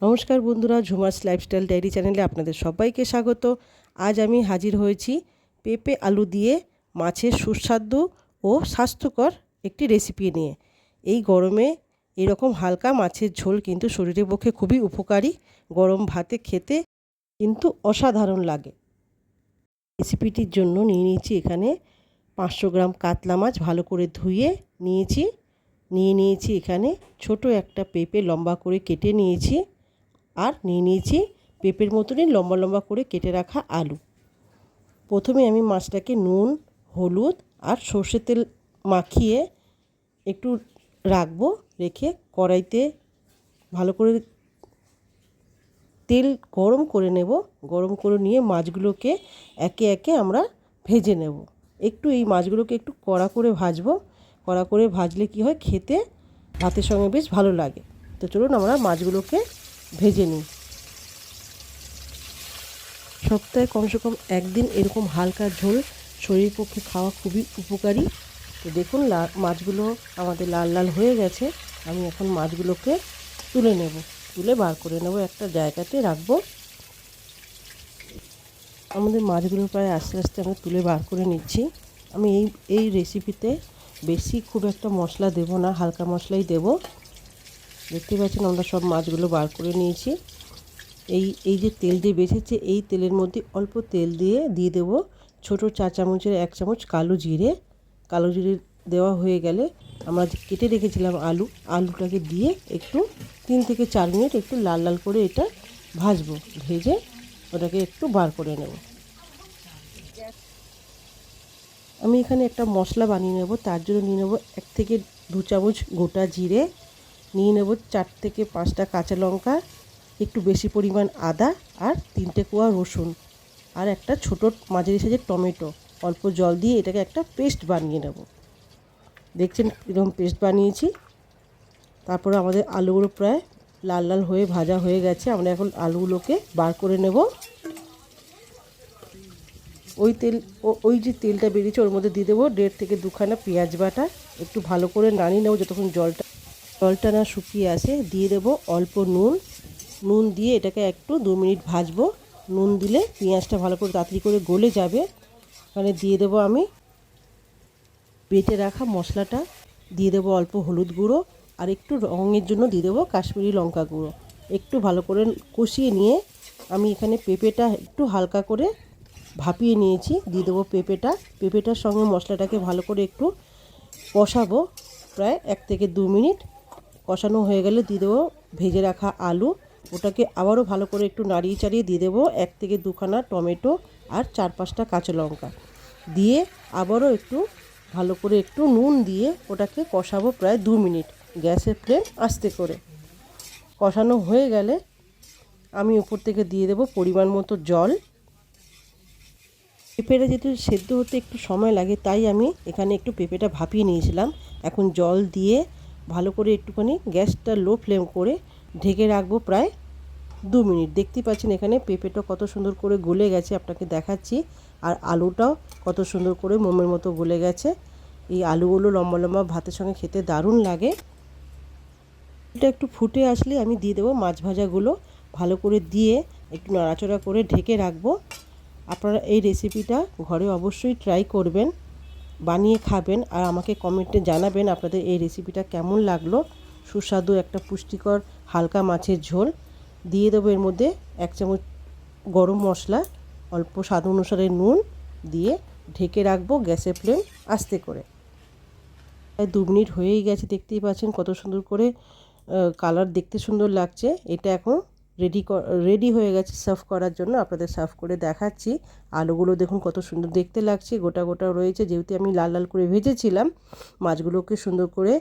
নমস্কার বন্ধুরা, Jhuma's lifestyle diary চ্যানেলে আপনাদের সবাইকে স্বাগত। আজ আমি হাজির হয়েছি পেঁপে আলু দিয়ে মাছের সুস্বাদু ও স্বাস্থ্যকর একটি রেসিপি নিয়ে। এই গরমে এরকম হালকা মাছের ঝোল কিন্তু শরীরের পক্ষে খুবই উপকারী। গরম ভাতে খেতে কিন্তু অসাধারণ লাগে। রেসিপিটির জন্য নিয়ে নিয়েছি এখানে 500 গ্রাম কাতলা মাছ ভালো করে ধুয়ে নিয়েছি এখানে ছোট একটা পেঁপে লম্বা করে কেটে নিয়েছি, আর নিয়ে নিয়েছি পেঁপের মতনই লম্বা লম্বা করে কেটে রাখা আলু। প্রথমে আমি মাছটাকে নুন, হলুদ আর সর্ষের তেল মাখিয়ে একটু রেখে কড়াইতে ভালো করে তেল গরম করে নেব। গরম করে নিয়ে মাছগুলোকে একে একে আমরা ভেজে নেব। এই মাছগুলোকে একটু কড়া করে ভাজবো। কড়া করে ভাজলে কি হয়, খেতে ভাতের সঙ্গে বেশ ভালো লাগে। তো চলুন আমরা মাছগুলোকে ভেজে নিই। সপ্তাহে কমসে কম একদিন এরকম হালকা ঝোল শরীরের পক্ষে খাওয়া খুবই উপকারী। তো দেখুন মাছগুলো আমাদের লাল লাল হয়ে গেছে। আমি এখন মাছগুলোকে তুলে বার করে নেব, একটা জায়গাতে রাখবো। আমাদের মাছগুলো প্রায় আস্তে আস্তে আমরা তুলে বার করে নিচ্ছি। আমি এই রেসিপিতে বেশি খুব একটা মশলা দেব না, হালকা মশলাই দেব। দেখতে পাচ্ছেন আমরা সব মাছগুলো বার করে নিয়েছি। এই যে তেল দিয়ে বেঁচেছে, এই তেলের মধ্যে অল্প তেল দিয়ে দেব ছোট 4 চামচের 1 চামচ কালো জিরে দেওয়া হয়ে গেলে আমরা যে কেটে রেখেছিলাম আলুটাকে দিয়ে একটু 3 থেকে 4 মিনিট একটু লাল লাল করে এটা ভাজবো। ভেজে ওটাকে একটু বার করে নেব। আমি এখানে একটা মশলা বানিয়ে নেব। তার জন্য নিয়ে নেব 1 থেকে 2 চামচ গোটা জিরে, নিয়ে নেব 4 থেকে 5টা কাঁচা লঙ্কা, একটু বেশি পরিমাণ আদা আর 3টে কোয়া রসুন, আর একটা ছোট মাঝারি সাইজের টমেটো। অল্প জল দিয়ে এটাকে একটা পেস্ট বানিয়ে নেব। দেখছেন এরকম পেস্ট বানিয়েছি। তারপরে আমাদের আলুগুলো প্রায় লাল লাল হয়ে ভাজা হয়ে গেছে। আমরা এখন আলুগুলোকে বার করে নেব। ওই যে তেলটা বেরিয়েছে ওর মধ্যে দিয়ে দেবো 1.5 থেকে 2খানা পেঁয়াজ বাটা। একটু ভালো করে নাড়িয়ে নেব যতক্ষণ জলটা না শুকিয়ে আসে। দিয়ে দেবো অল্প নুন দিয়ে এটাকে একটু 2 মিনিট ভাজবো। নুন দিলে পেঁয়াজটা ভালো করে তাড়াতাড়ি করে গলে যাবে। এখানে দিয়ে দেবো আমি বেটে রাখা মশলাটা, দিয়ে দেবো অল্প হলুদ গুঁড়ো, আর একটু রঙের জন্য দিয়ে দেবো কাশ্মীরি লঙ্কা গুঁড়ো। একটু ভালো করে কষিয়ে নিয়ে আমি এখানে পেঁপেটা একটু হালকা করে ভাপিয়ে নিয়েছি। দিয়ে দেবো পেঁপেটার সঙ্গে মশলাটাকে ভালো করে একটু কষাবো প্রায় 1 থেকে 2 মিনিট। কষানো হয়ে গেলে দিয়ে দেবো ভেজে রাখা আলু। ওটাকে আবারও ভালো করে একটু নাড়িয়ে চাড়িয়ে দিয়ে দেবো 1 থেকে 2খানা টমেটো আর 4-5টা কাঁচা লঙ্কা দিয়ে আবারও একটু ভালো করে একটু নুন দিয়ে ওটাকে কষাবো প্রায় 2 মিনিট। গ্যাসের ফ্লেম আস্তে করে। কষানো হয়ে গেলে আমি উপর থেকে দিয়ে দেবো পরিমাণ মতো জল। পেঁপেটা যেহেতু সেদ্ধ হতে একটু সময় লাগে, তাই আমি এখানে একটু পেঁপেটা ভাপিয়ে নিয়েছিলাম। এখন জল দিয়ে ভালো করে একটুখানি গ্যাসটা লো ফ্লেম করে ঢেকে রাখবো প্রায় 2 মিনিট। দেখতেই পাচ্ছেন এখানে পেঁপেটা কত সুন্দর করে গলে গেছে, আপনাকে দেখাচ্ছি। আর আলুটাও কত সুন্দর করে মোমের মতো গলে গেছে। এই আলুগুলো লম্বা লম্বা ভাতের সঙ্গে খেতে দারুণ লাগে। এটা একটু ফুটে আসলে আমি দিয়ে দেবো মাছ ভাজাগুলো। ভালো করে দিয়ে একটু নাড়াচাড়া করে ঢেকে রাখবো। আপনারা এই রেসিপিটা ঘরে অবশ্যই ট্রাই করবেন, বানিয়ে খাবেন, আর আমাকে কমেন্টে জানাবেন আপনাদের এই রেসিপিটা কেমন লাগলো। সুস্বাদু একটা পুষ্টিকর হালকা মাছের ঝোল। দিয়ে দেবো এর মধ্যে 1 চামচ গরম মশলা, অল্প স্বাদ অনুসারে নুন দিয়ে ঢেকে রাখবো গ্যাসের ফ্লেম আস্তে করে। প্রায় 2 মিনিট হয়েই গেছে। দেখতেই পাচ্ছেন কত সুন্দর করে কালার, দেখতে সুন্দর লাগছে। এটা এখন রেডি হয়ে গেছে সার্ভ করার জন্য। আপনাদের সার্ভ করে দেখাচ্ছি। আলুগুলো দেখুন কত সুন্দর দেখতে লাগছে, গোটা গোটা রয়েছে। যেহেতু আমি লাল লাল করে ভেজেছিলাম, মাছগুলোকে সুন্দর করে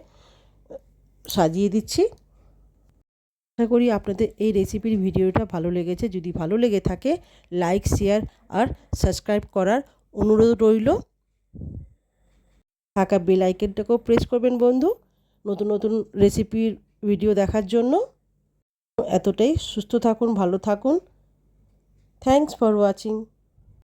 সাজিয়ে দিচ্ছি। আশা করি আপনাদের এই রেসিপির ভিডিওটা ভালো লেগেছে। যদি ভালো লেগে থাকে লাইক, শেয়ার আর সাবস্ক্রাইব করার অনুরোধ রইল। থাকা বেল আইকনটাকেও প্রেস করবেন বন্ধু, নতুন নতুন রেসিপির ভিডিও দেখার জন্য। এতটাই। সুস্থ থাকুন, ভালো থাকুন। Thanks for watching.